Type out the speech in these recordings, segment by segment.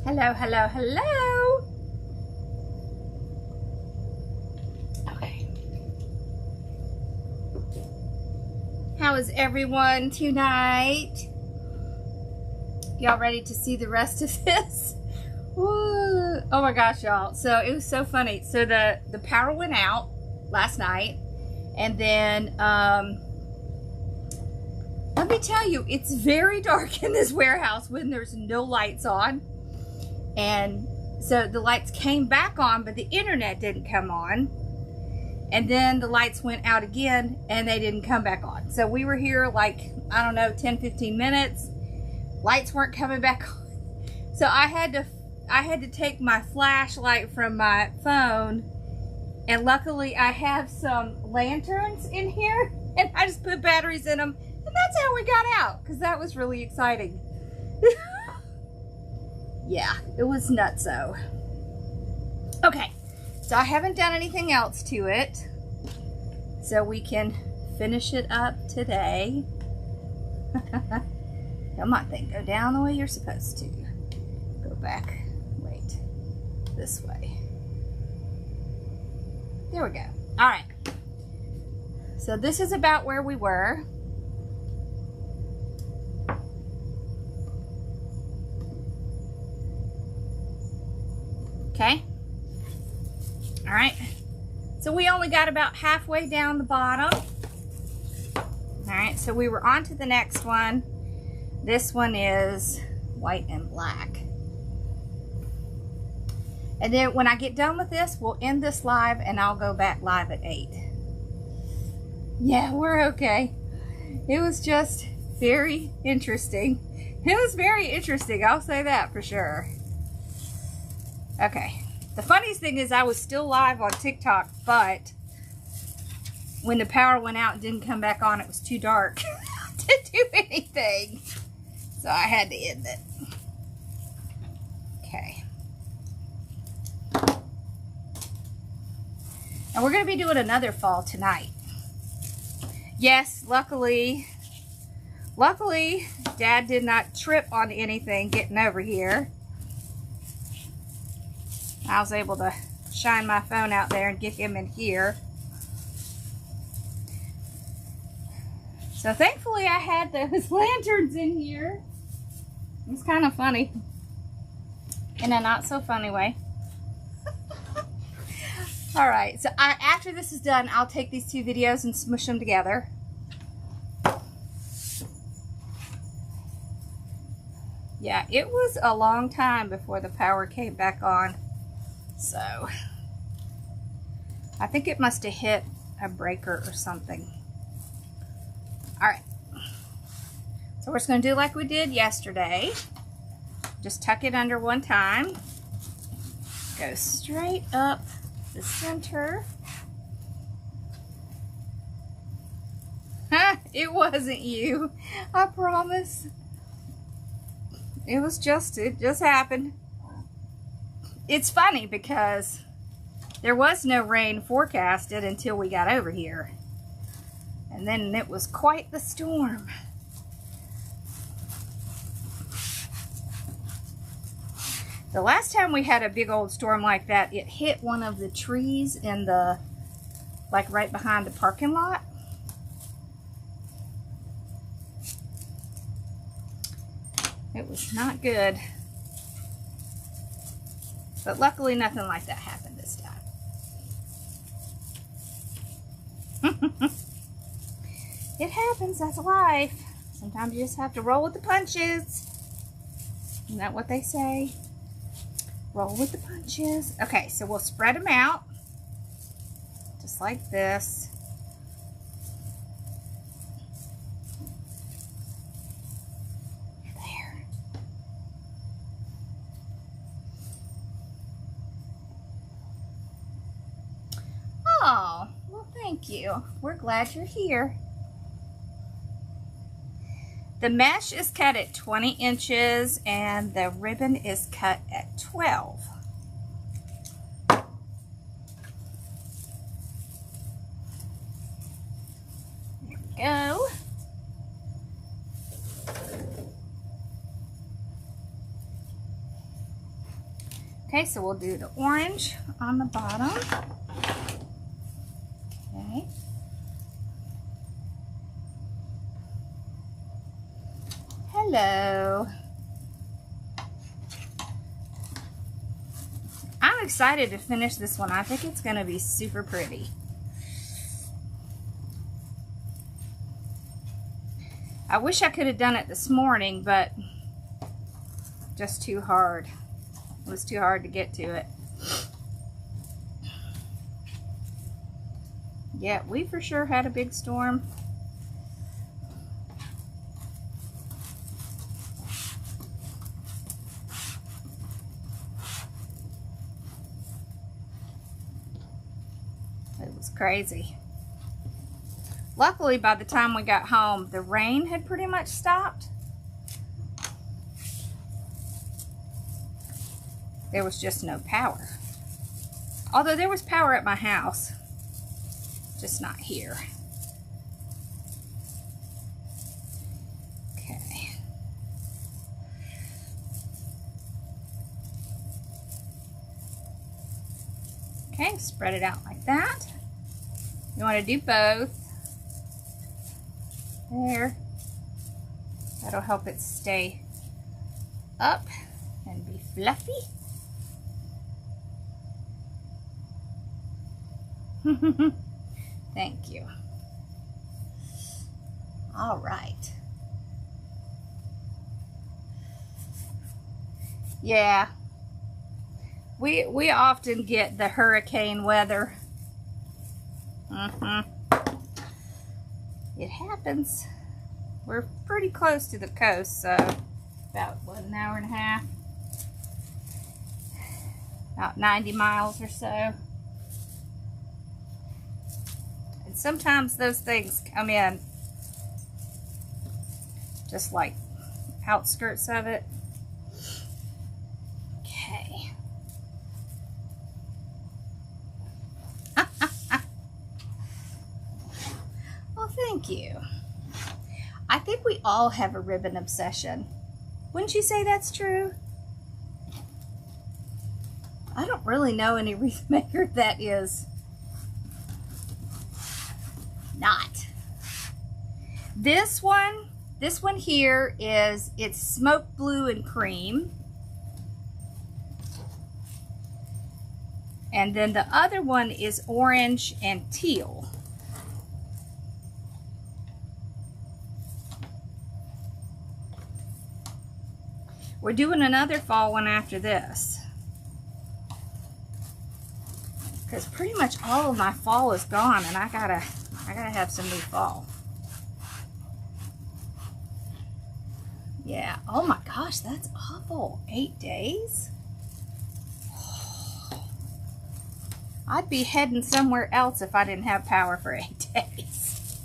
Hello, hello, hello. Okay. How is everyone tonight? Y'all ready to see the rest of this? Woo. Oh my gosh, y'all. So it was so funny. So the power went out last night, and then let me tell you, it's very dark in this warehouse when there's no lights on. And so the lights came back on, but the internet didn't come on. And then the lights went out again and they didn't come back on. So we were here like, I don't know, 10, 15 minutes. Lights weren't coming back on. So I had to take my flashlight from my phone, and luckily I have some lanterns in here, and I just put batteries in them, and that's how we got out, because that was really exciting. Yeah, it was nutso. Okay, so I haven't done anything else to it, so we can finish it up today. Come on, thing, go down the way you're supposed to. Go back, wait, this way. There we go. All right, so this is about where we were. Okay. All right. So we only got about halfway down the bottom. All right. So we were on to the next one. This one is white and black. And then when I get done with this, we'll end this live and I'll go back live at 8. Yeah, we're okay. It was just very interesting. It was very interesting. I'll say that for sure. Okay, the funniest thing is I was still live on TikTok, but when the power went out and didn't come back on, it was too dark to do anything. So I had to end it. Okay. And we're going to be doing another fall tonight. Yes, luckily, Dad did not trip on anything getting over here. I was able to shine my phone out there and get him in here. So thankfully I had those lanterns in here. It's kind of funny. In a not so funny way. Alright, so after this is done, I'll take these two videos and smush them together. Yeah, it was a long time before the power came back on. So, I think it must have hit a breaker or something. Alright. So we're just going to do like we did yesterday. Just tuck it under one time. Go straight up the center. It wasn't you. I promise. It just happened. It's funny because there was no rain forecasted until we got over here. And then it was quite the storm. The last time we had a big old storm like that, it hit one of the trees in the, like right behind the parking lot. It was not good. But luckily nothing like that happened this time. It happens, that's life. Sometimes you just have to roll with the punches. Isn't that what they say? Roll with the punches. Okay, so we'll spread them out. Just like this. Oh, well, thank you. We're glad you're here. The mesh is cut at 20 inches and the ribbon is cut at 12. There we go. Okay, so we'll do the orange on the bottom. Okay. Hello. I'm excited to finish this one. I think it's going to be super pretty. I wish I could have done it this morning, but just too hard. It was too hard to get to it. Yeah, we for sure had a big storm. It was crazy. Luckily, by the time we got home, the rain had pretty much stopped. There was just no power. Although there was power at my house, just not here. Okay. Okay, spread it out like that. You want to do both. There. That'll help it stay up and be fluffy. Thank you. All right. Yeah. We often get the hurricane weather. It happens. We're pretty close to the coast, so about what, an hour and a half? About 90 miles or so. Sometimes those things come in just like outskirts of it. Okay. Well, thank you. I think we all have a ribbon obsession. Wouldn't you say that's true? I don't really know any wreath maker that is not. This one here is, it's smoke blue and cream. And then the other one is orange and teal. We're doing another fall one after this, because pretty much all of my fall is gone, and I gotta have some new fall. Yeah. Oh my gosh, that's awful. 8 days? I'd be heading somewhere else if I didn't have power for 8 days.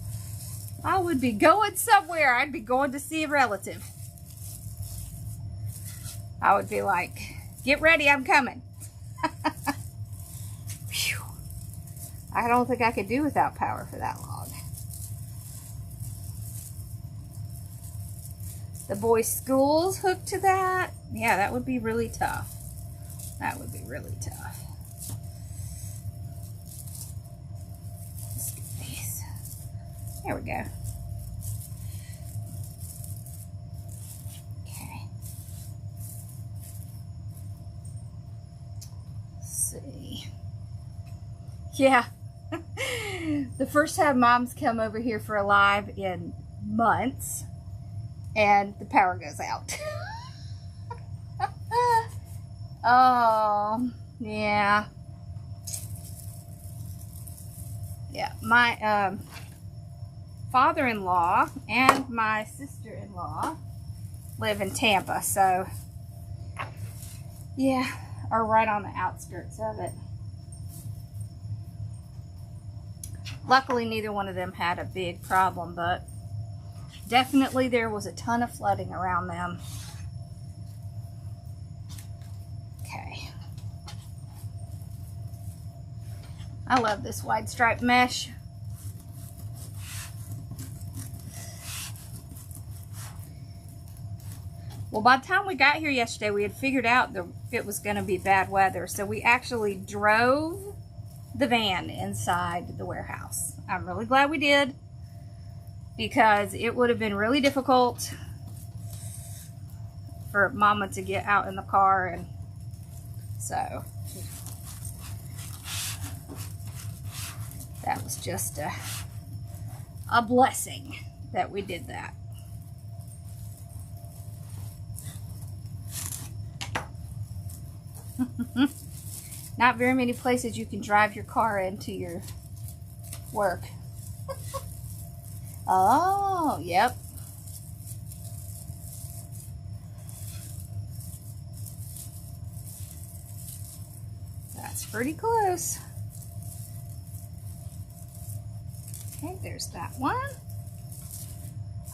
I would be going somewhere. I'd be going to see a relative. I would be like, get ready, I'm coming. Phew. I don't think I could do without power for that long. The boys' school's hooked to that. Yeah, that would be really tough. That would be really tough. Let's get these. There we go. Okay. Let's see. Yeah. The first time Mom's come over here for a live in months, and the power goes out. Oh, yeah. Yeah, my father-in-law and my sister-in-law live in Tampa, so yeah, are right on the outskirts of it. Luckily, neither one of them had a big problem, but definitely there was a ton of flooding around them. Okay. I love this wide stripe mesh. Well, by the time we got here yesterday, we had figured out that it was going to be bad weather. So we actually drove the van inside the warehouse. I'm really glad we did, because it would have been really difficult for Mama to get out in the car. And so that was just a blessing that we did that. Not very many places you can drive your car into your work. Oh, yep. That's pretty close. Okay, there's that one.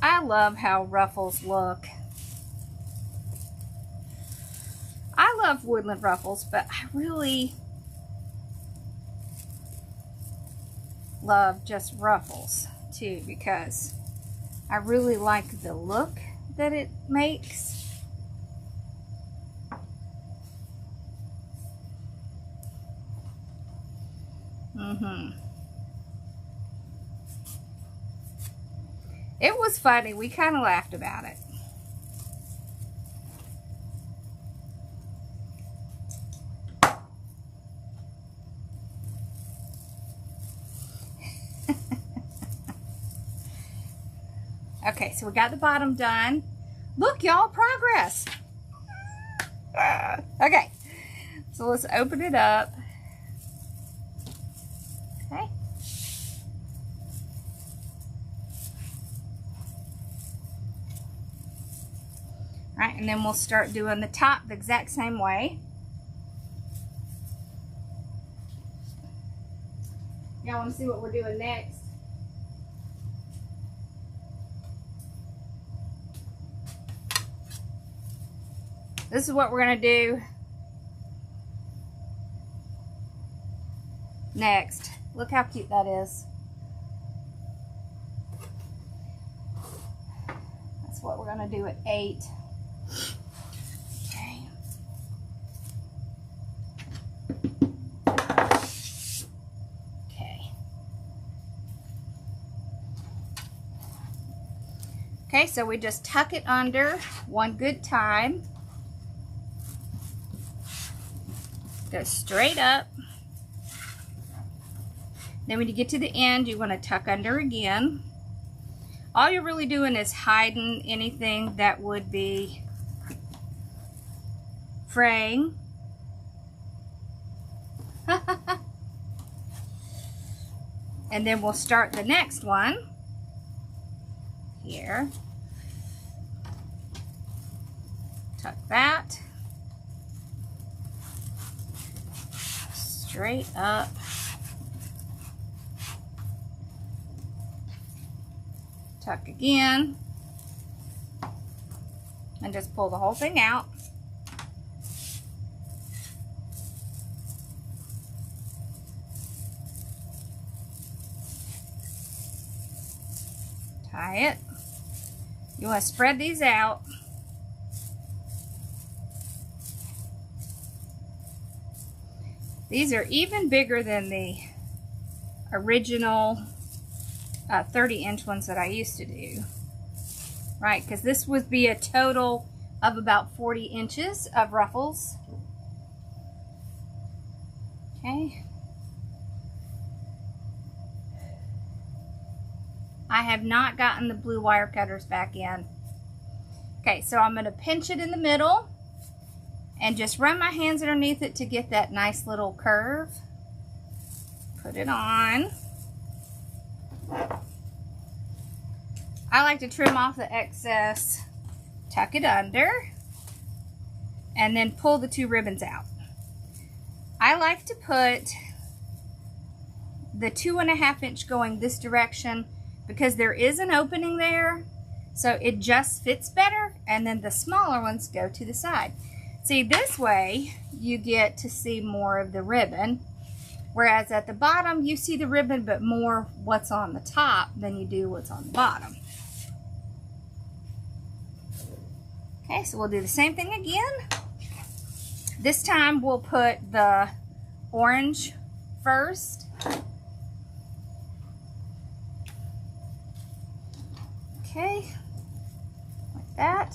I love how Ruffles look. I love woodland Ruffles, but I really love just Ruffles too, because I really like the look that it makes. It was funny. We kind of laughed about it. Okay, so we got the bottom done. Look, y'all, progress. Okay, so let's open it up. Okay. All right, and then we'll start doing the top the exact same way. Y'all want to see what we're doing next? This is what we're going to do next. Look how cute that is. That's what we're going to do at 8. Okay. Okay. Okay, so we just tuck it under one good time. Go straight up. Then when you get to the end, you want to tuck under again. All you're really doing is hiding anything that would be fraying. And then we'll start the next one here. Tuck that. Straight up. Tuck again. And just pull the whole thing out. Tie it. You want to spread these out. These are even bigger than the original 30-inch ones that I used to do. Right, because this would be a total of about 40 inches of ruffles. Okay. I have not gotten the blue wire cutters back in. Okay, so I'm going to pinch it in the middle and just run my hands underneath it to get that nice little curve. Put it on. I like to trim off the excess, tuck it under, and then pull the 2 ribbons out. I like to put the 2.5 inch going this direction because there is an opening there, so it just fits better, and then the smaller ones go to the side. See, this way you get to see more of the ribbon, whereas at the bottom you see the ribbon but more what's on the top than you do what's on the bottom. Okay, so we'll do the same thing again. This time we'll put the orange first. Okay, like that.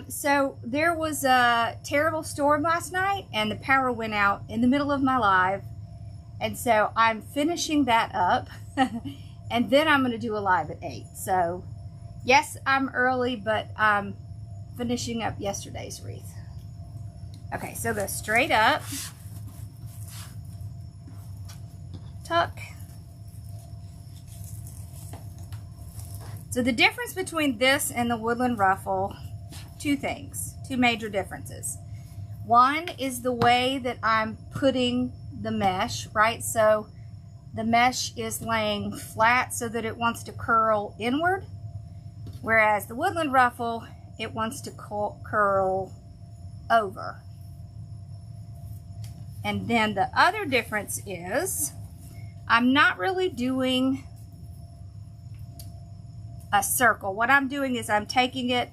So there was a terrible storm last night and the power went out in the middle of my live. And so I'm finishing that up and then I'm going to do a live at 8. So yes, I'm early, but I'm finishing up yesterday's wreath. Okay, so go straight up, tuck. So the difference between this and the woodland ruffle, two things, two major differences. One is the way that I'm putting the mesh, right? So the mesh is laying flat so that it wants to curl inward, whereas the woodland ruffle, it wants to curl over. And then the other difference is I'm not really doing a circle. What I'm doing is I'm taking it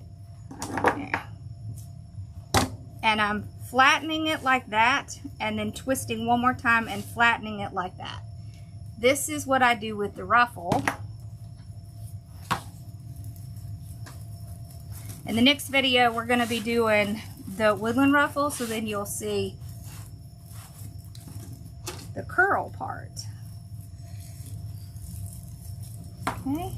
and I'm flattening it like that and then twisting one more time and flattening it like that. This is what I do with the ruffle. In the next video, we're going to be doing the woodland ruffle, so then you'll see the curl part. Okay.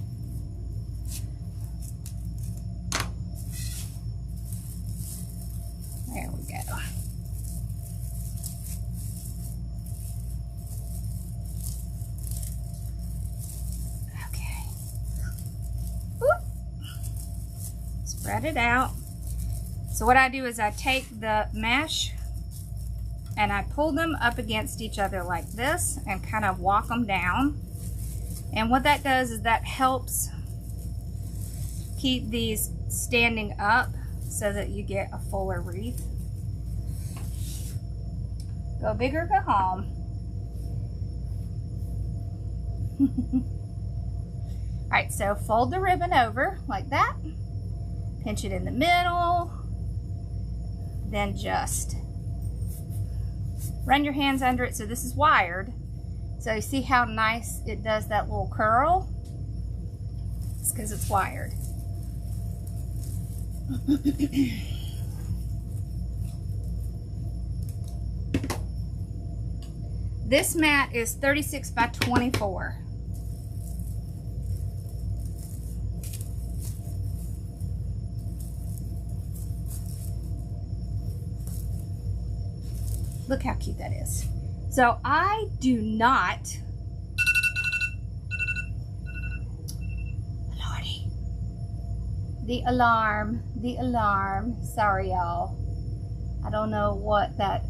There we go. Okay. Whoop. Spread it out. So what I do is I take the mesh and I pull them up against each other like this and kind of walk them down. And what that does is that helps keep these standing up so that you get a fuller wreath. Go big or go home. Alright, so fold the ribbon over like that. Pinch it in the middle. Then just run your hands under it. So this is wired. So you see how nice it does that little curl? It's because it's wired. This mat is 36 by 24. Look how cute that is. So I do not, Lordy, the alarm, sorry y'all. I don't know what that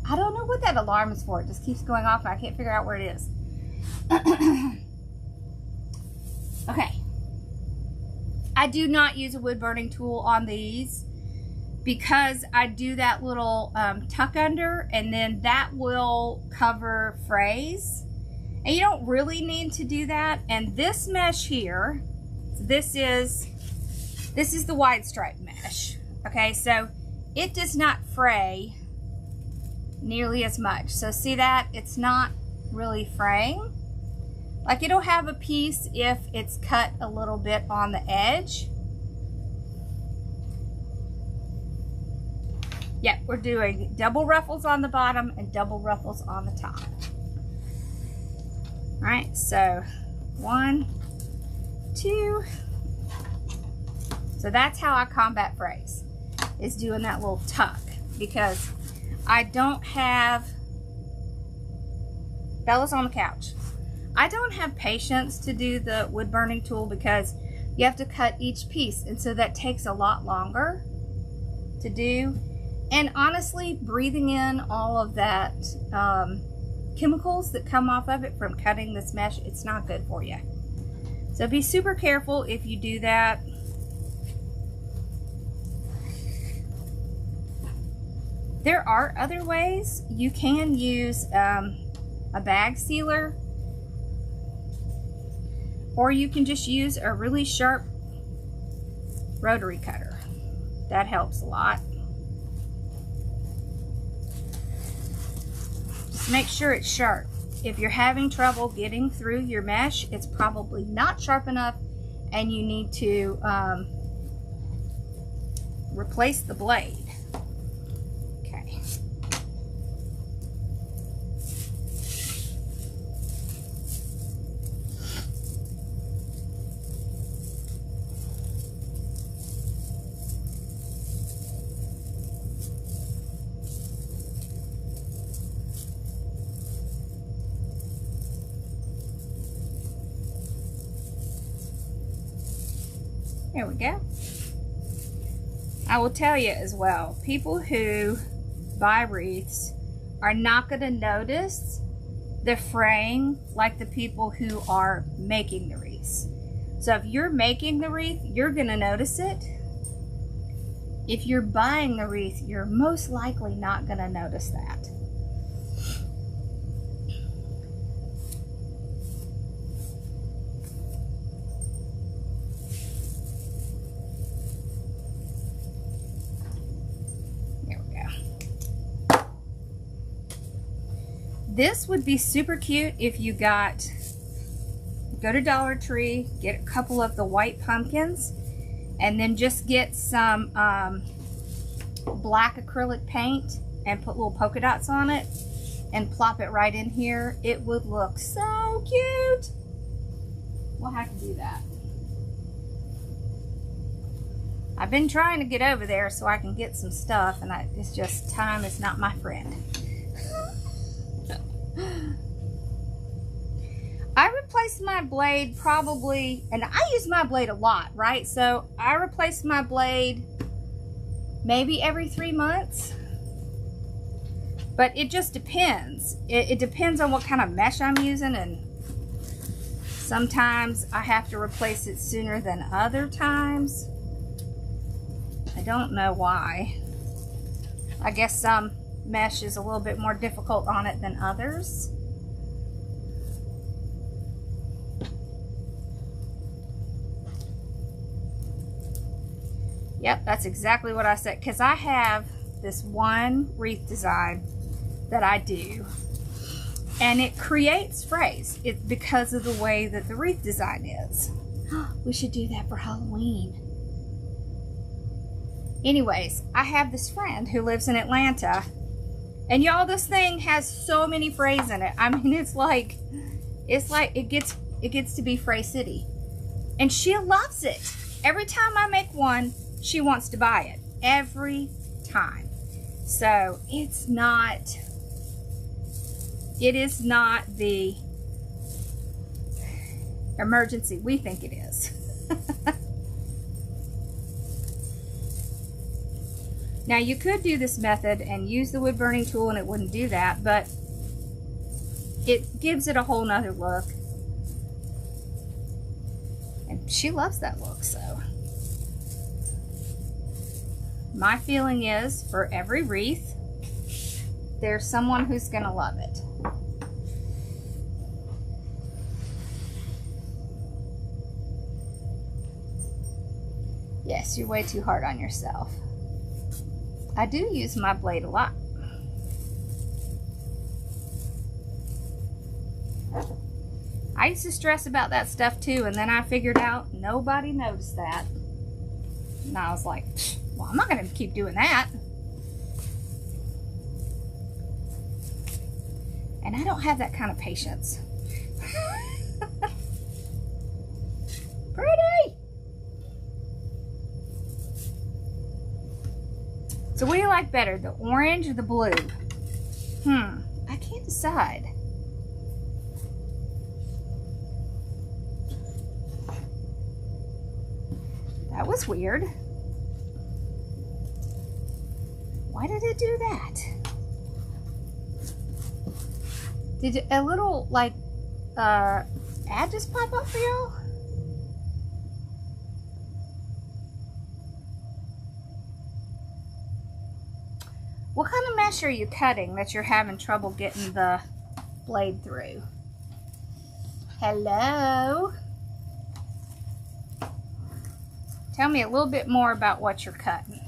alarm is for. It just keeps going off and I can't figure out where it is. Okay. I do not use a wood burning tool on these because I do that little tuck under, and then that will cover frays. And you don't really need to do that. And this mesh here, this is the wide stripe mesh. Okay, so it does not fray nearly as much. So see that? It's not really fraying. Like it'll have a piece if it's cut a little bit on the edge. Yeah, we're doing double ruffles on the bottom and double ruffles on the top. All right, so 1, 2. So that's how I combat frays, is doing that little tuck, because I don't have, Bella's on the couch. I don't have patience to do the wood burning tool because you have to cut each piece, and so that takes a lot longer to do. And honestly, breathing in all of that chemicals that come off of it from cutting this mesh, it's not good for you. So be super careful if you do that. There are other ways. You can use a bag sealer, or you can just use a really sharp rotary cutter. That helps a lot. Just make sure it's sharp. If you're having trouble getting through your mesh, it's probably not sharp enough and you need to replace the blade. Okay. There we go. I will tell you as well, people who buy wreaths are not going to notice the fraying like the people who are making the wreaths. So if you're making the wreath, you're going to notice it. If you're buying the wreath, you're most likely not going to notice that. This would be super cute if you go to Dollar Tree, get a couple of the white pumpkins, and then just get some black acrylic paint and put little polka dots on it and plop it right in here. It would look so cute. We'll have to do that. I've been trying to get over there so I can get some stuff, and it's just time is not my friend. I replace my blade probably, and I use my blade a lot, right? So I replace my blade maybe every 3 months, but it just depends. It depends on what kind of mesh I'm using, and sometimes I have to replace it sooner than other times. I don't know why. I guess some mesh is a little bit more difficult on it than others. Yep, that's exactly what I said, because I have this one wreath design that I do, and it creates frays. It's because of the way that the wreath design is. We should do that for Halloween. Anyways, I have this friend who lives in Atlanta, and y'all, this thing has so many frays in it. I mean, it's like it gets to be Fray City, and she loves it. Every time I make one, she wants to buy it every time. So it is not the emergency we think it is. Now you could do this method and use the wood burning tool and it wouldn't do that, but it gives it a whole nother look. And she loves that look, so. My feeling is, for every wreath, there's someone who's going to love it. Yes, you're way too hard on yourself. I do use my blade a lot. I used to stress about that stuff too, and then I figured out nobody noticed that. And I was like, well, I'm not going to keep doing that. And I don't have that kind of patience. Pretty! So what do you like better, the orange or the blue? I can't decide. That was weird. Why did it do that? Did a little, like, ad just pop up for y'all? What kind of mesh are you cutting that you're having trouble getting the blade through? Hello? Tell me a little bit more about what you're cutting.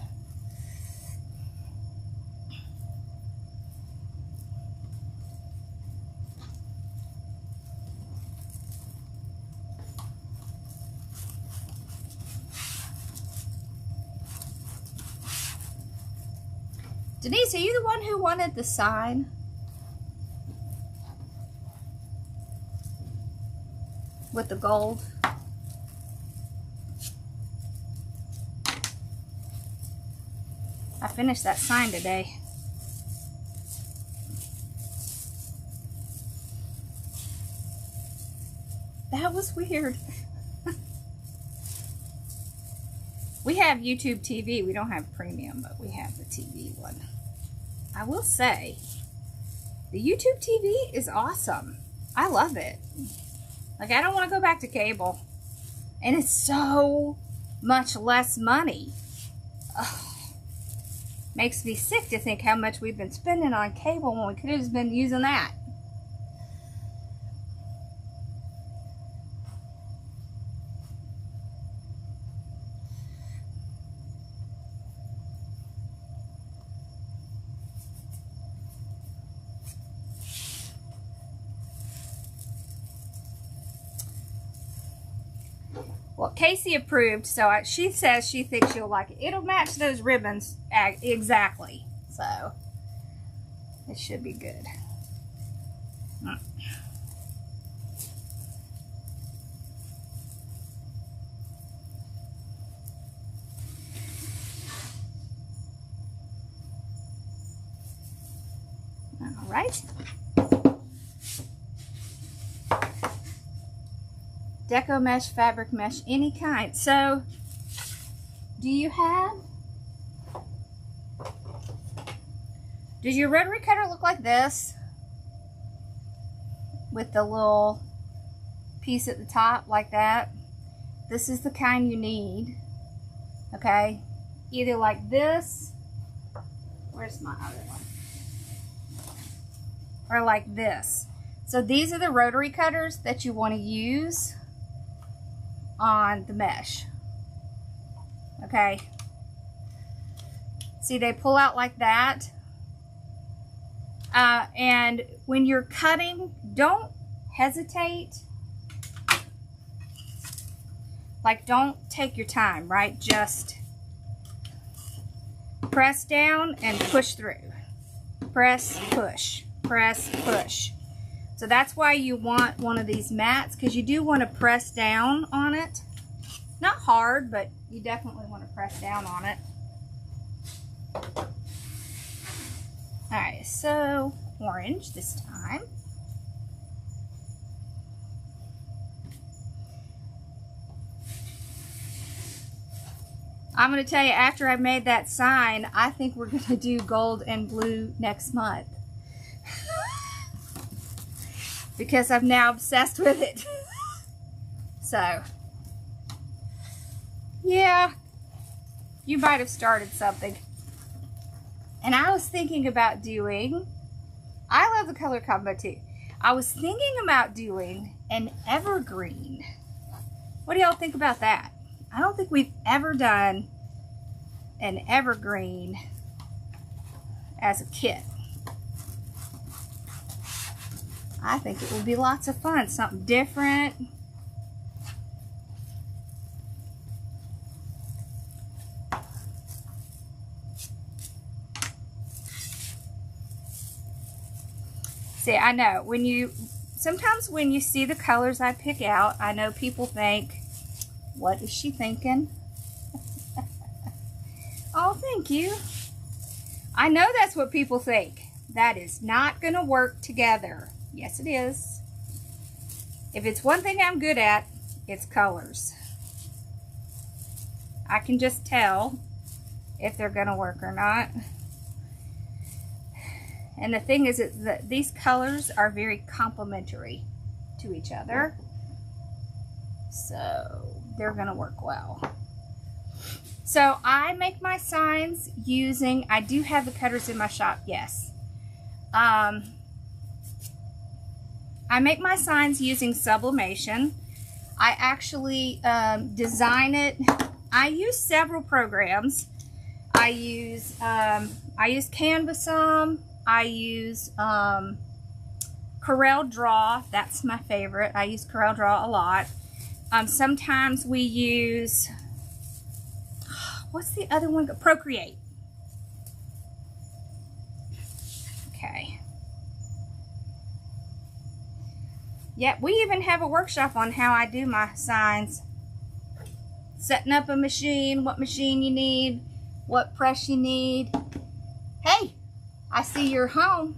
Denise, are you the one who wanted the sign? With the gold? I finished that sign today. That was weird. We have YouTube TV. We don't have premium, but we have the TV one. I will say, the YouTube TV is awesome. I love it. Like, I don't want to go back to cable. And it's so much less money. Ugh. Makes me sick to think how much we've been spending on cable when we could have just been using that. Well, Casey approved, so she says she thinks you'll like it. It'll match those ribbons exactly, so it should be good. All right. Deco mesh, fabric mesh, any kind. So, do you have... Does your rotary cutter look like this? With the little piece at the top like that? This is the kind you need. Okay? Either like this. Where's my other one? Or like this. So these are the rotary cutters that you want to use on the mesh. Okay? See, they pull out like that. And when you're cutting, don't hesitate. Like, don't take your time, right? Just press down and push through. Press, push. Press, push. So that's why you want one of these mats, because you do want to press down on it. Not hard, but you definitely want to press down on it. Alright, so orange this time. I'm going to tell you, after I made that sign, I think we're going to do gold and blue next month. Because I'm now obsessed with it. So, yeah, you might have started something. And I was thinking about doing, I love the color combo too. I was thinking about doing an evergreen. What do y'all think about that? I don't think we've ever done an evergreen as a kit. I think it would be lots of fun, something different. See, I know, sometimes when you see the colors I pick out, I know people think, what is she thinking? Oh, thank you. I know that's what people think. That is not going to work together. Yes, it is. If it's one thing I'm good at, it's colors. I can just tell if they're going to work or not. And the thing is that these colors are very complementary to each other. So they're going to work well. So I make my signs using, I do have the cutters in my shop, yes. I make my signs using sublimation. I actually design it. I use several programs. I use Canva some. I use Corel Draw. That's my favorite. I use Corel Draw a lot. Sometimes we use, what's the other one? Procreate. Okay. Yeah, we even have a workshop on how I do my signs. Setting up a machine, what machine you need, what press you need. Hey, I see you're home.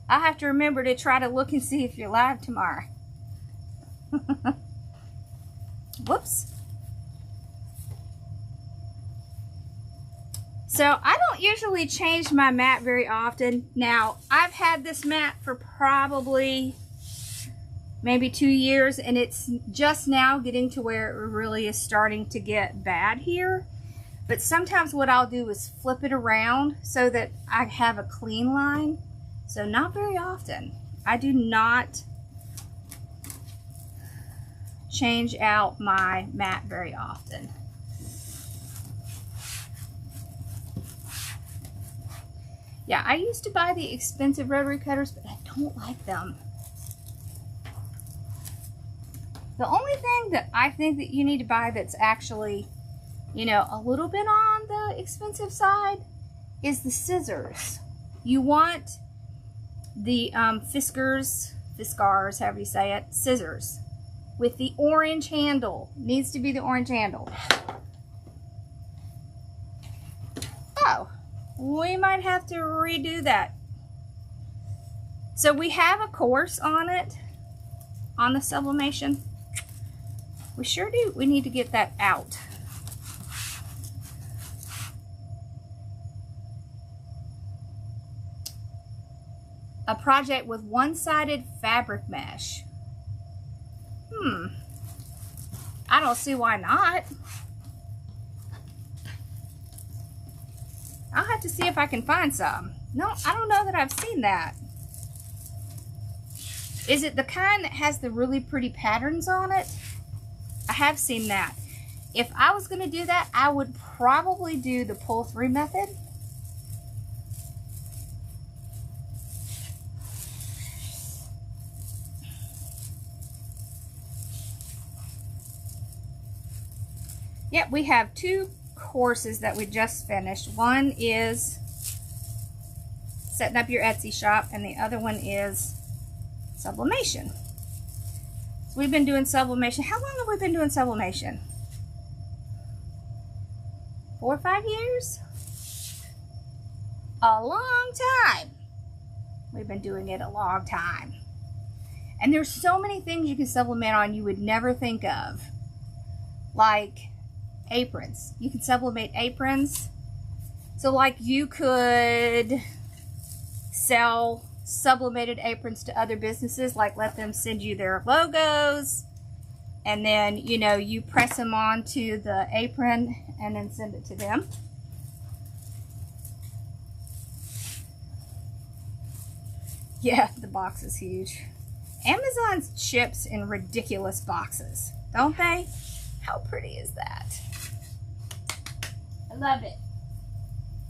I'll have to remember to try to look and see if you're live tomorrow. Whoops. So I don't usually change my mat very often. Now, I've had this mat for probably maybe 2 years, and it's just now getting to where it really is starting to get bad here. But sometimes what I'll do is flip it around so that I have a clean line. So not very often. I do not change out my mat very often. Yeah, I used to buy the expensive rotary cutters, but I don't like them. The only thing that I think that you need to buy that's actually, you know, a little bit on the expensive side is the scissors. You want the Fiskars, however you say it, scissors with the orange handle. Needs to be the orange handle. Oh, we might have to redo that. So we have a course on it, on the sublimation. We sure do. We need to get that out. A project with one-sided fabric mesh. I don't see why not. I'll have to see if I can find some. No, I don't know that I've seen that. Is it the kind that has the really pretty patterns on it? I have seen that. If I was going to do that, I would probably do the pull-through method. Yep, we have 2 courses that we just finished. One is setting up your Etsy shop, and the other one is sublimation. So we've been doing sublimation. How long have we been doing sublimation? 4 or 5 years? A long time. We've been doing it a long time. And there's so many things you can sublimate on you would never think of. Like aprons. You can sublimate aprons. So like you could sell sublimated aprons to other businesses, like let them send you their logos, and then, you know, you press them onto the apron and then send it to them. Yeah, the box is huge. Amazon ships in ridiculous boxes, don't they? How pretty is that? I love it.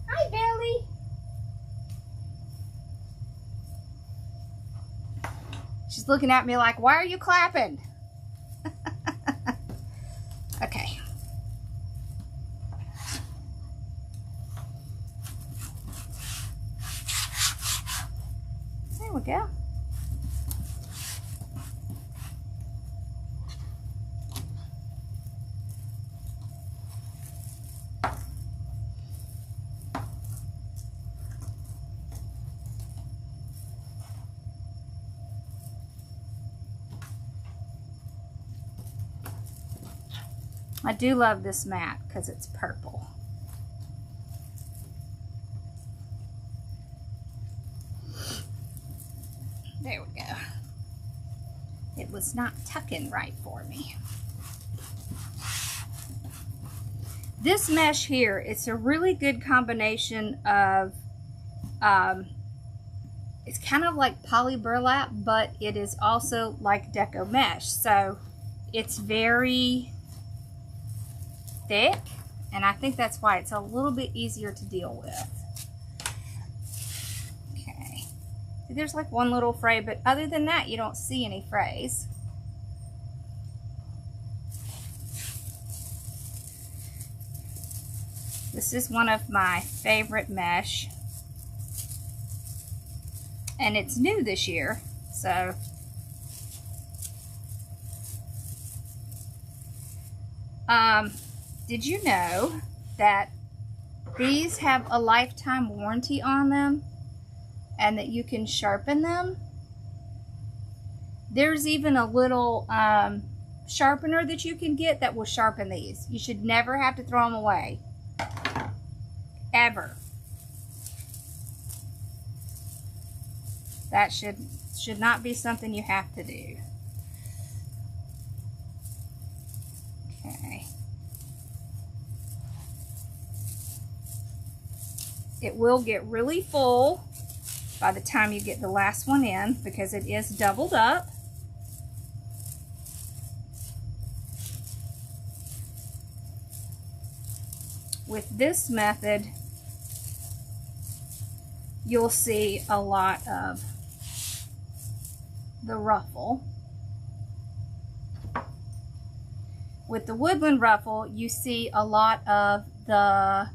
Hi, Belly. She's looking at me like, why are you clapping? Okay. There we go. I do love this mat because it's purple. There we go. It was not tucking right for me. This mesh here, it's a really good combination of, it's kind of like poly burlap, but it is also like Deco mesh. So it's very thick, and I think that's why it's a little bit easier to deal with. Okay. There's like one little fray, but other than that, you don't see any frays. This is one of my favorite mesh, and it's new this year, so did you know that these have a lifetime warranty on them and that you can sharpen them? There's even a little sharpener that you can get that will sharpen these. You should never have to throw them away. Ever. That should not be something you have to do. Okay. It will get really full by the time you get the last one in because it is doubled up. With this method, you'll see a lot of the ruffle. With the woodland ruffle, you see a lot of the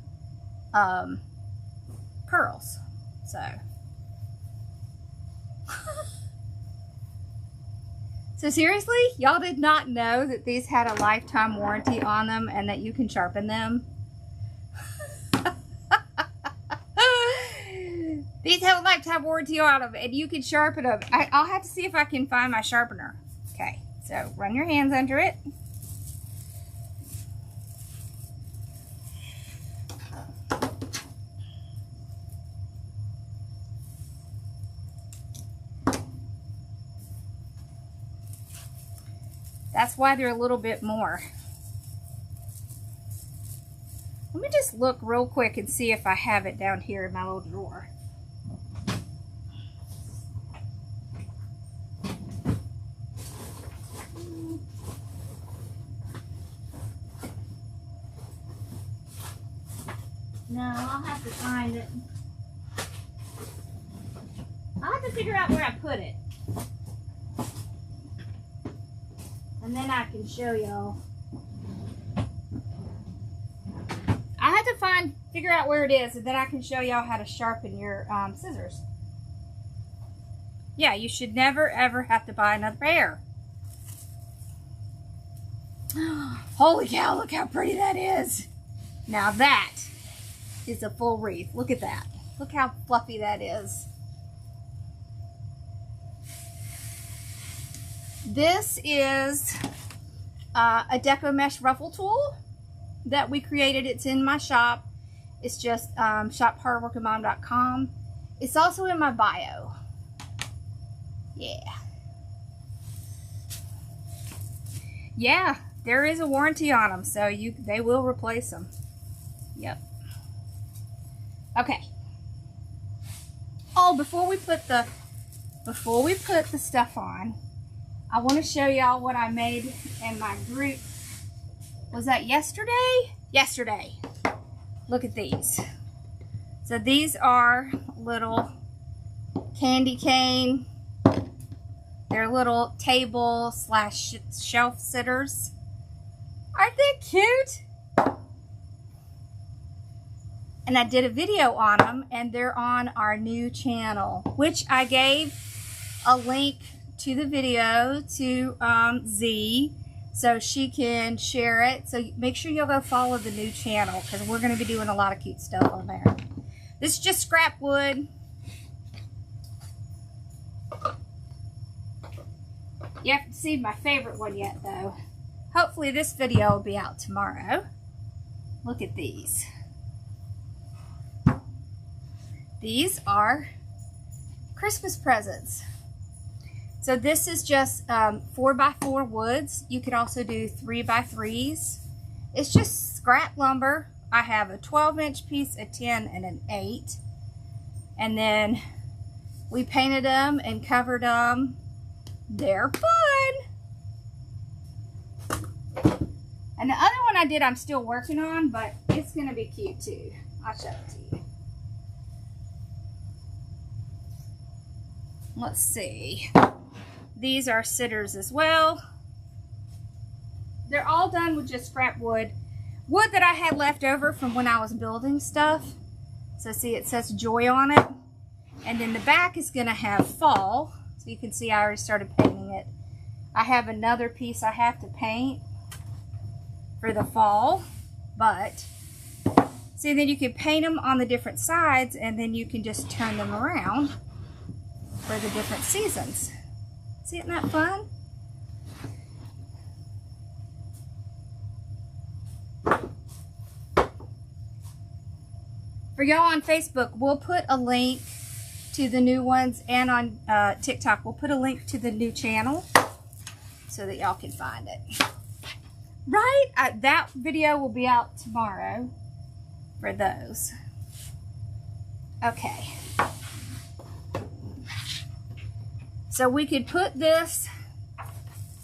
curls. So seriously, y'all did not know that these had a lifetime warranty on them and that you can sharpen them? These have a lifetime warranty on them and you can sharpen them. I'll have to see if I can find my sharpener. Okay, so run your hands under it. That's why they're a little bit more. Let me just look real quick and see if I have it down here in my little drawer. No, I'll have to find it. I'll have to figure out where I put it. And then I can show y'all. I had to figure out where it is, and then I can show y'all how to sharpen your scissors. Yeah, you should never ever have to buy another pair. Holy cow, look how pretty that is. Now that is a full wreath. Look at that. Look how fluffy that is. This is a Deco mesh ruffle tool that we created. It's in my shop. It's just shop.hardworkingmom.com. It's also in my bio. Yeah, there is a warranty on them, so they will replace them. Yep. Okay. Oh, before we put the stuff on, I want to show y'all what I made in my group. Was that yesterday? Yesterday. Look at these. So these are little candy cane. They're little table slash shelf sitters. Aren't they cute? And I did a video on them, and they're on our new channel, which I gave a link to the video to Z so she can share it. So make sure you'll go follow the new channel because we're going to be doing a lot of cute stuff on there. This is just scrap wood. You haven't seen my favorite one yet though. Hopefully this video will be out tomorrow. Look at these. These are Christmas presents. So this is just 4x4 woods. You could also do 3x3s. It's just scrap lumber. I have a 12-inch piece, a 10, and an 8. And then we painted them and covered them. They're fun. And the other one I did, I'm still working on, but it's going to be cute too. I'll show it to you. Let's see. These are sitters as well. They're all done with just scrap wood. Wood that I had left over from when I was building stuff. So see, it says Joy on it. And then the back is going to have fall. So you can see I already started painting it. I have another piece I have to paint for the fall. But, see, then you can paint them on the different sides and then you can just turn them around for the different seasons. See, isn't that fun? For y'all on Facebook, we'll put a link to the new ones, and on TikTok, we'll put a link to the new channel so that y'all can find it. Right? That video will be out tomorrow for those. Okay. So we could put this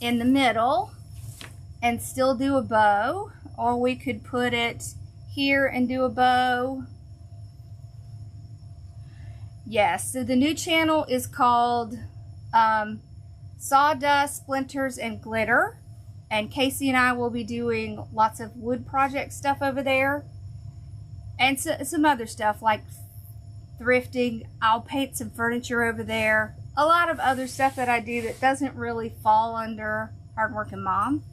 in the middle and still do a bow, or we could put it here and do a bow. Yes, so the new channel is called Sawdust, Splinters, and Glitter. And Casey and I will be doing lots of wood project stuff over there. And so, some other stuff like thrifting. I'll paint some furniture over there. A lot of other stuff that I do that doesn't really fall under Hardworking Mom.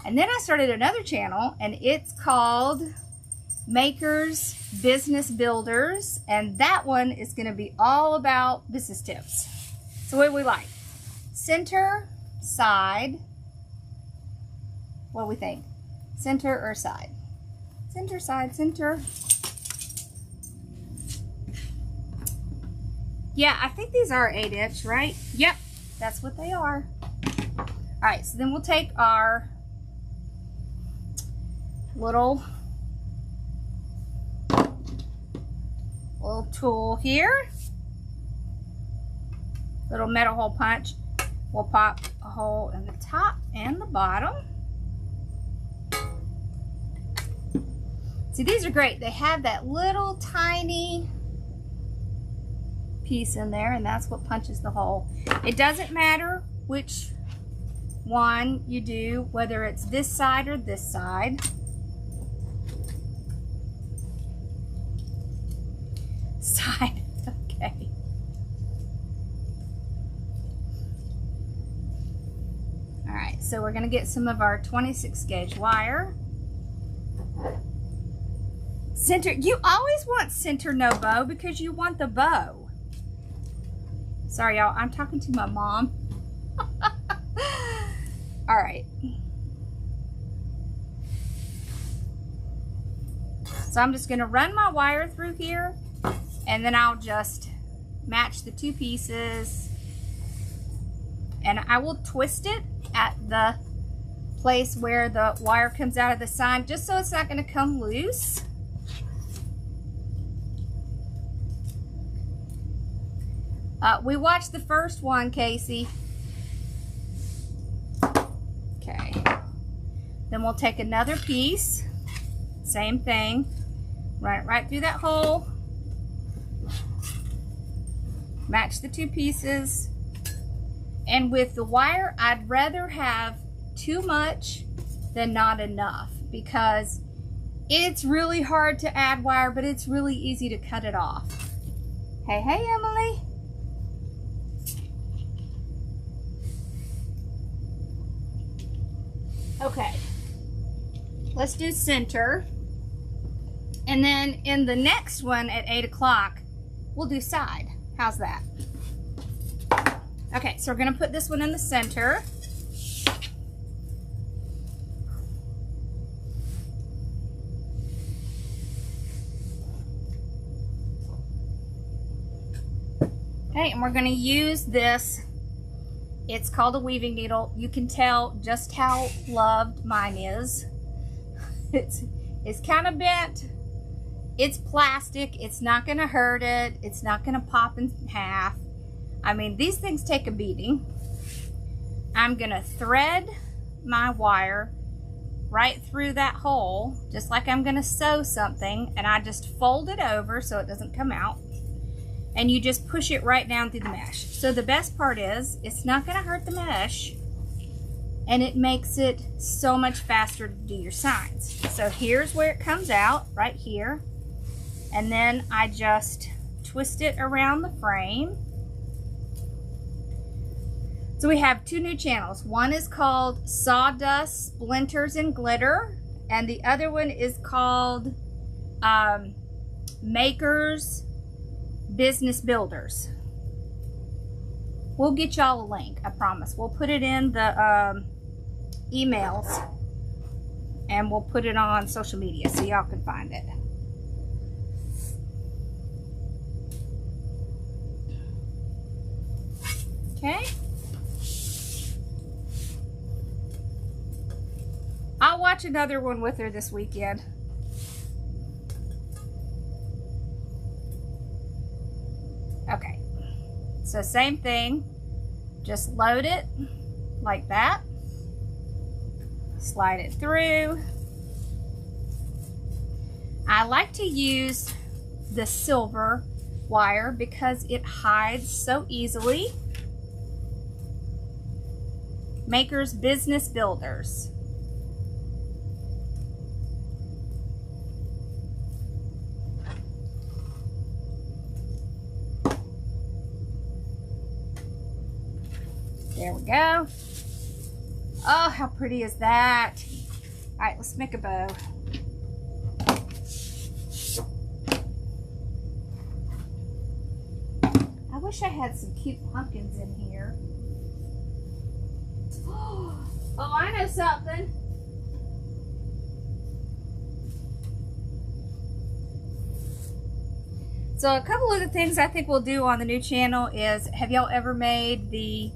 And then I started another channel, and it's called Makers Business Builders, and that one is going to be all about business tips. So what do we like? Center, side. What do we think? Center or side? Center, side, center. Yeah, I think these are 8-inch, right? Yep, that's what they are. All right, so then we'll take our little tool here, little metal hole punch. We'll pop a hole in the top and the bottom. See, these are great. They have that little tiny piece in there, and that's what punches the hole. It doesn't matter which one you do, whether it's this side or this side. Side, okay. All right, so we're gonna get some of our 26 gauge wire. Center, you always want center no bow because you want the bow. Sorry y'all, I'm talking to my mom. All right. So I'm just gonna run my wire through here, and then I'll just match the two pieces, and I will twist it at the place where the wire comes out of the side, just so it's not going to come loose. We watched the first one, Casey. Okay. Then we'll take another piece, same thing, run it right through that hole, match the two pieces. And with the wire, I'd rather have too much than not enough, because it's really hard to add wire, but it's really easy to cut it off. Hey, hey, Emily. Okay, let's do center. And then in the next one at 8 o'clock, we'll do side. How's that? Okay, so we're gonna put this one in the center. Okay, and we're gonna use this. It's called a weaving needle. You can tell just how loved mine is. It's kind of bent. It's plastic. It's not gonna hurt it. It's not gonna pop in half. I mean, these things take a beating. I'm gonna thread my wire right through that hole, just like I'm gonna sew something, and I just fold it over so it doesn't come out, and you just push it right down through the mesh. So the best part is, it's not gonna hurt the mesh, and it makes it so much faster to do your signs. So here's where it comes out, right here, and then I just twist it around the frame. So we have two new channels. One is called Sawdust, Splinters, and Glitter, and the other one is called Makers, Business Builders. We'll get y'all a link, I promise. We'll put it in the emails, and we'll put it on social media so y'all can find it. Okay. I'll watch another one with her this weekend. Okay, so same thing, just load it like that, slide it through. I like to use the silver wire because it hides so easily. Makers, Business Builders. There we go. Oh, how pretty is that? All right, let's make a bow. I wish I had some cute pumpkins in here. Oh, I know something. So a couple of the things I think we'll do on the new channel is, have y'all ever made the,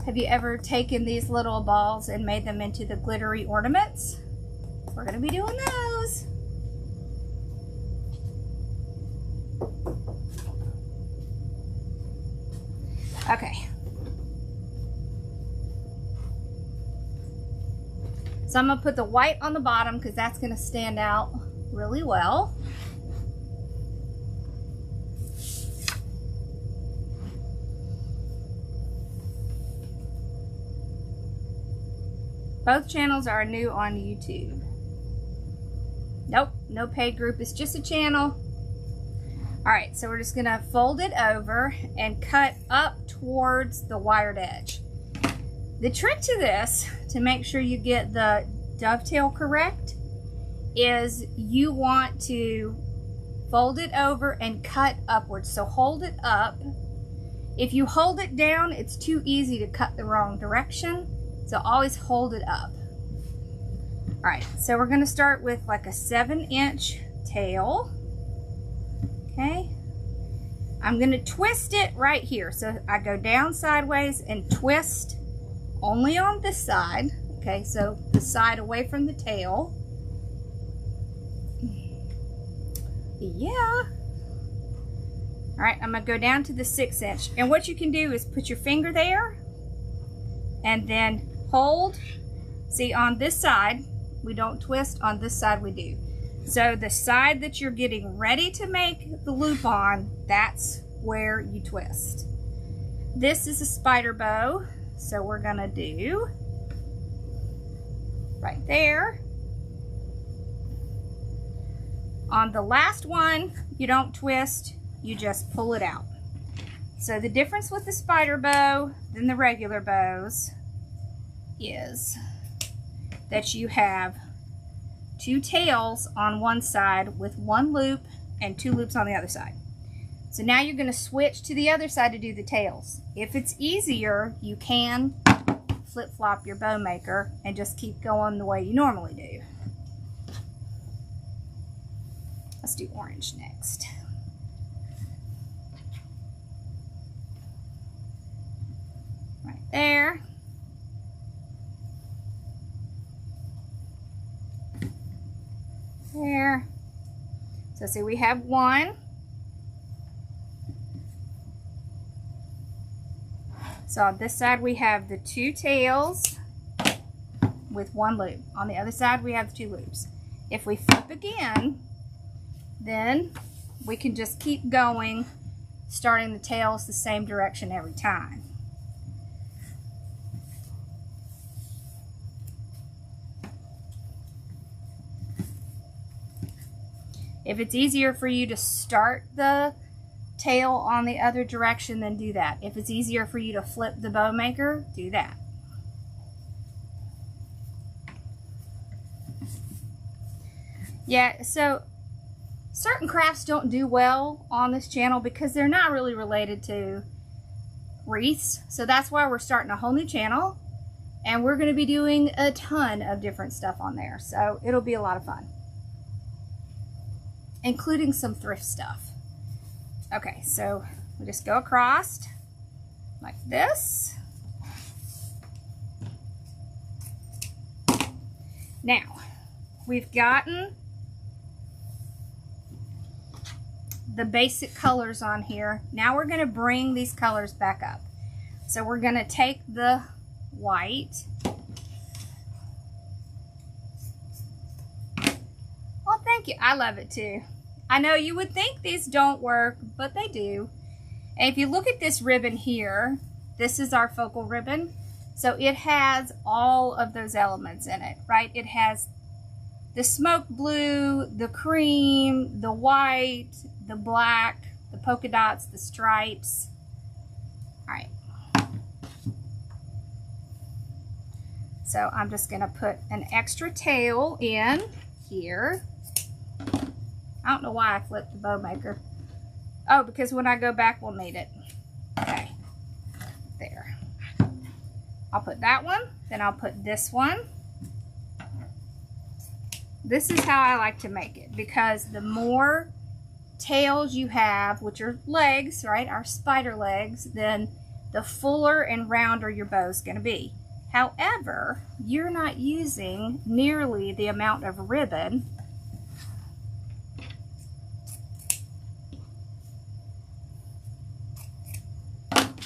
have you ever taken these little balls and made them into the glittery ornaments? We're gonna be doing those. Okay. So I'm gonna put the white on the bottom because that's gonna stand out really well. Both channels are new on YouTube. Nope, no paid group, it's just a channel. All right, so we're just gonna fold it over and cut up towards the wired edge. The trick to this, to make sure you get the dovetail correct, is you want to fold it over and cut upwards. So hold it up. If you hold it down, it's too easy to cut the wrong direction. So always hold it up. All right, so we're gonna start with like a 7-inch tail. Okay. I'm gonna twist it right here. So I go down sideways and twist only on this side. Okay, so the side away from the tail. Yeah. All right, I'm gonna go down to the 6-inch. And what you can do is put your finger there and then hold. See, on this side, we don't twist, on this side we do. So the side that you're getting ready to make the loop on, that's where you twist. This is a spider bow, so we're gonna do right there. On the last one, you don't twist, you just pull it out. So the difference with the spider bow than the regular bows is that you have 2 tails on one side with 1 loop and 2 loops on the other side. So now you're going to switch to the other side to do the tails. If it's easier, you can flip-flop your bow maker and just keep going the way you normally do. Let's do orange next. Right there. There. So see, we have 1. So on this side we have the 2 tails with one loop. On the other side, we have 2 loops. If we flip again, then we can just keep going, starting the tails the same direction every time. If it's easier for you to start the tail on the other direction, then do that. If it's easier for you to flip the bow maker, do that. Yeah, so certain crafts don't do well on this channel because they're not really related to wreaths. So that's why we're starting a whole new channel, and we're going to be doing a ton of different stuff on there. So it'll be a lot of fun, including some thrift stuff. Okay, so we just go across like this. Now, we've gotten the basic colors on here. Now we're going to bring these colors back up. So we're going to take the white. Well, thank you. I love it too. I know you would think these don't work, but they do. And if you look at this ribbon here, this is our focal ribbon. So it has all of those elements in it, right? It has the smoke blue, the cream, the white, the black, the polka dots, the stripes. All right. So I'm just going to put an extra tail in here. I don't know why I flipped the bow maker. Oh, because when I go back, we'll need it. Okay. There. I'll put that one. Then I'll put this one. This is how I like to make it, because the more tails you have, which are legs, right, our spider legs, then the fuller and rounder your bow is going to be. However, you're not using nearly the amount of ribbon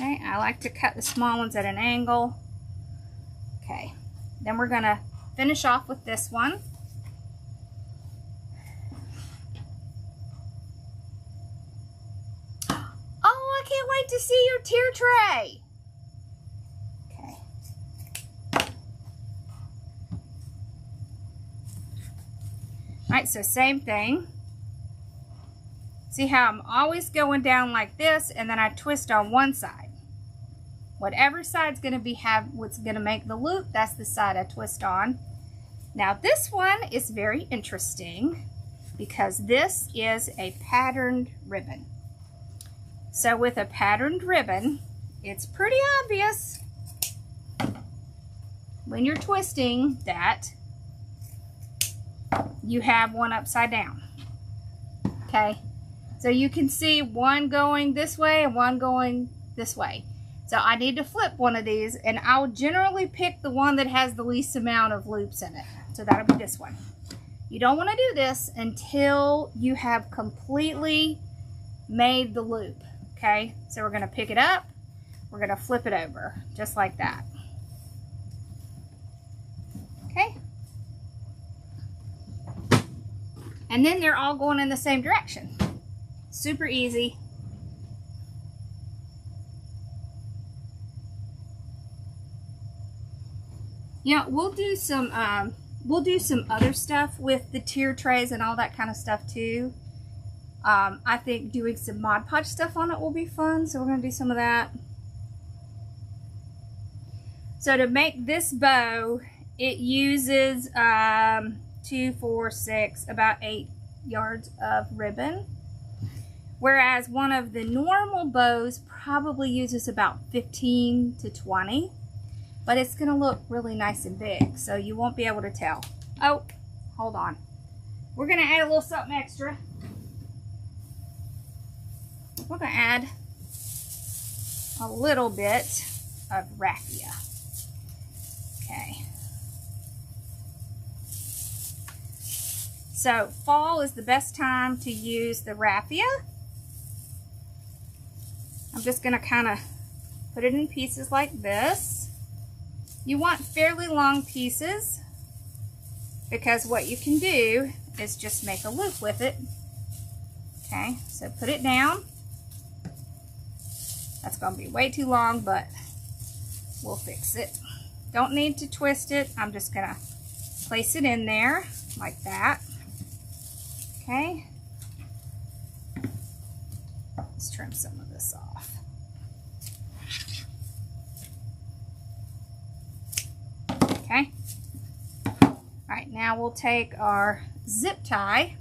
Okay, I like to cut the small ones at an angle. Okay, then we're going to finish off with this one. Oh, I can't wait to see your tier tray. Okay. All right, so same thing. See how I'm always going down like this, and then I twist on one side. Whatever side's going to be what's going to make the loop, that's the side I twist on. Now this one is very interesting because this is a patterned ribbon. So with a patterned ribbon, it's pretty obvious when you're twisting that you have one upside down. Okay, so you can see one going this way and one going this way. So I need to flip one of these, and I'll generally pick the one that has the least amount of loops in it. So that'll be this one. You don't want to do this until you have completely made the loop. Okay, so we're going to pick it up, we're going to flip it over, just like that. Okay. And then they're all going in the same direction. Super easy. Yeah, we'll do some other stuff with the tier trays and all that kind of stuff too. I think doing some Mod Podge stuff on it will be fun, so we're going to do some of that. So to make this bow, it uses 2, 4, 6, about 8 yards of ribbon. Whereas one of the normal bows probably uses about 15 to 20. But it's going to look really nice and big, so you won't be able to tell. Oh, hold on. We're going to add a little something extra. We're going to add a little bit of raffia. Okay. So fall is the best time to use the raffia. I'm just going to kind of put it in pieces like this. You want fairly long pieces because what you can do is just make a loop with it. Okay, so put it down. That's going to be way too long, but we'll fix it. Don't need to twist it. I'm just going to place it in there like that. Okay. Let's trim some of this off. Okay. All right, now we'll take our zip tie,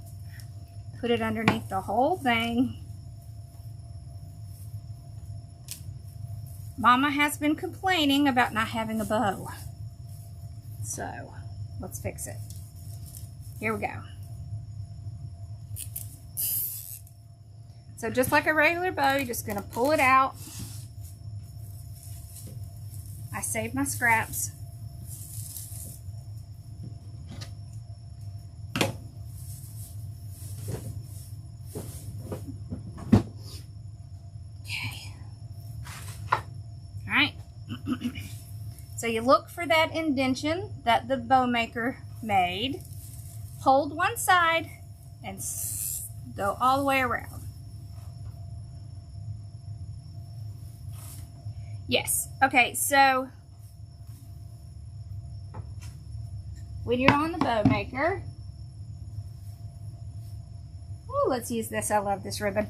put it underneath the whole thing. Mama has been complaining about not having a bow. So, let's fix it. Here we go. So just like a regular bow, you're just gonna pull it out. I saved my scraps. So you look for that indentation that the bow maker made. Hold one side and go all the way around. Yes. Okay, so when you're on the bow maker, oh, let's use this. I love this ribbon.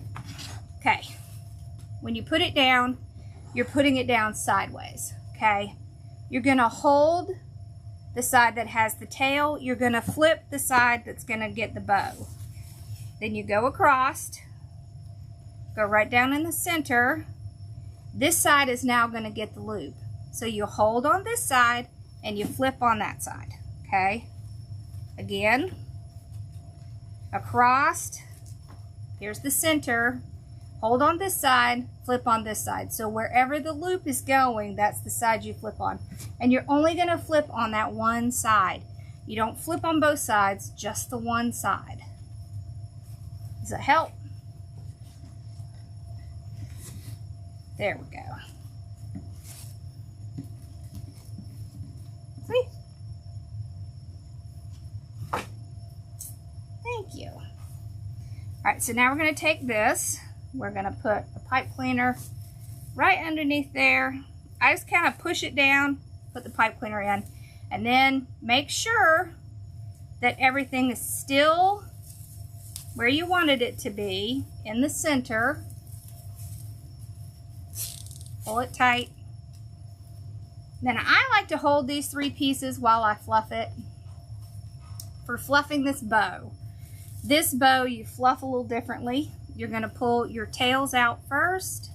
Okay. When you put it down, you're putting it down sideways. Okay. You're going to hold the side that has the tail. You're going to flip the side that's going to get the bow. Then you go across, go right down in the center. This side is now going to get the loop. So you hold on this side and you flip on that side. Okay? Again, across. Here's the center. Hold on this side, flip on this side. So wherever the loop is going, that's the side you flip on. And you're only going to flip on that one side. You don't flip on both sides, just the one side. Does that help? There we go. See? Thank you. All right, so now we're going to take this. We're going to put a pipe cleaner right underneath there. I just kind of push it down, put the pipe cleaner in, and then make sure that everything is still where you wanted it to be, in the center. Pull it tight. Then I like to hold these three pieces while I fluff it. For fluffing this bow you fluff a little differently. You're going to pull your tails out first.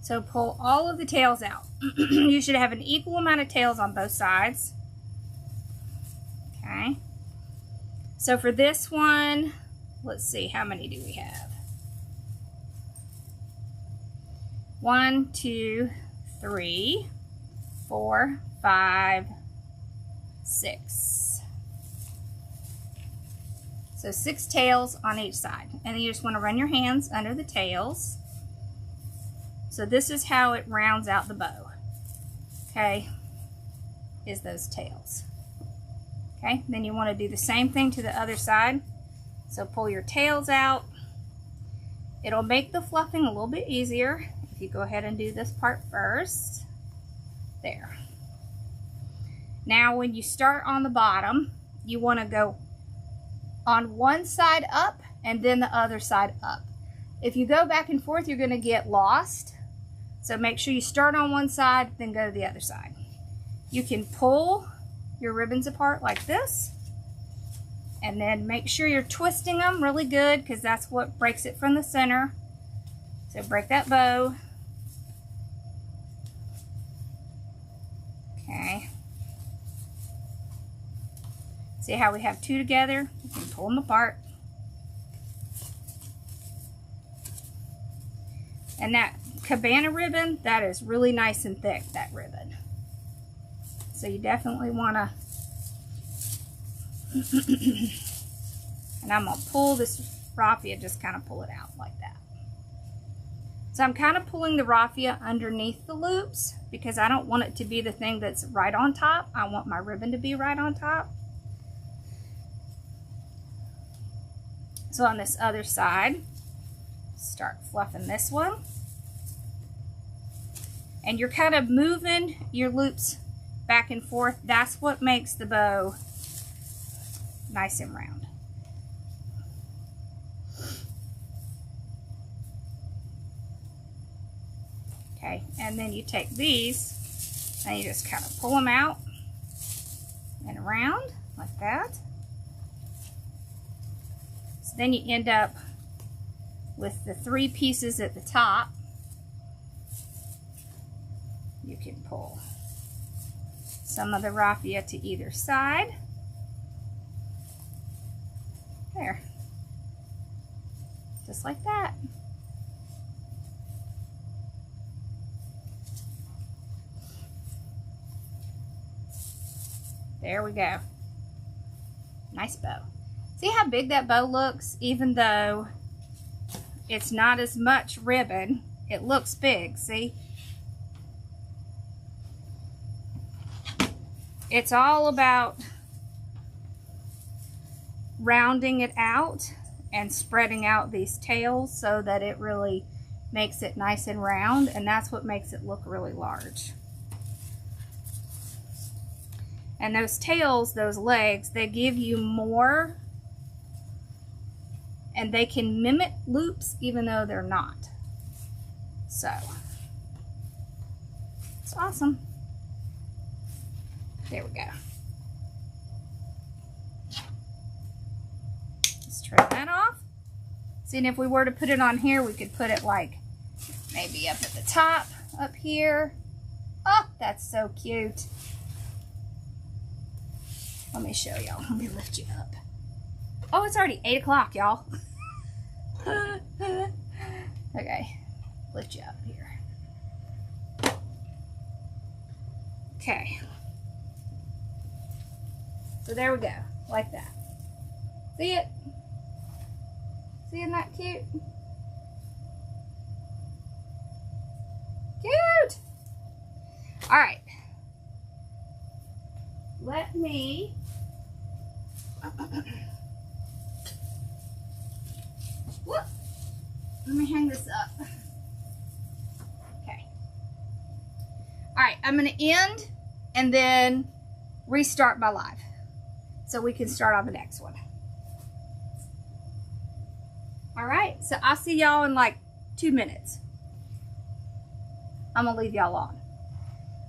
So pull all of the tails out. You should have an equal amount of tails on both sides. Okay. So for this one, let's see, how many do we have? 1, 2, 3, 4, 5, 6. So 6 tails on each side. And then you just want to run your hands under the tails. So this is how it rounds out the bow. Okay, is those tails. Okay, then you want to do the same thing to the other side. So pull your tails out. It'll make the fluffing a little bit easier if you go ahead and do this part first. There. Now when you start on the bottom, you want to go on one side up and then the other side up. If you go back and forth, you're going to get lost. So make sure you start on one side, then go to the other side. You can pull your ribbons apart like this, and then make sure you're twisting them really good, because that's what breaks it from the center. So break that bow. Okay. See how we have 2 together? You can pull them apart. And that cabana ribbon, that is really nice and thick, that ribbon. So you definitely want to, and I'm going to pull this raffia, just kind of pull it out like that. So I'm kind of pulling the raffia underneath the loops because I don't want it to be the thing that's right on top. I want my ribbon to be right on top. So on this other side, start fluffing this one. And you're kind of moving your loops back and forth. That's what makes the bow nice and round. Okay, and then you take these and you just kind of pull them out and around like that. So then you end up with the 3 pieces at the top. You can pull some of the raffia to either side. There. Just like that. There we go. Nice bow. See how big that bow looks? Even though it's not as much ribbon, it looks big, see? It's all about rounding it out and spreading out these tails so that it really makes it nice and round, and that's what makes it look really large. And those tails, those legs, they give you more, and they can mimic loops even though they're not. So, it's awesome. There we go. Let's trim that off. See, and if we were to put it on here, we could put it like maybe up at the top, up here. Oh, that's so cute. Let me show y'all. Let me lift you up. Oh, it's already 8 o'clock, y'all. Okay, lift you up here. Okay. So there we go, like that. See it? Isn't that cute? Cute! All right. Let me whoop. Let me hang this up. Okay. All right, I'm gonna end and then restart my live so we can start on the next one. All right, so I'll see y'all in like 2 minutes. I'm gonna leave y'all on.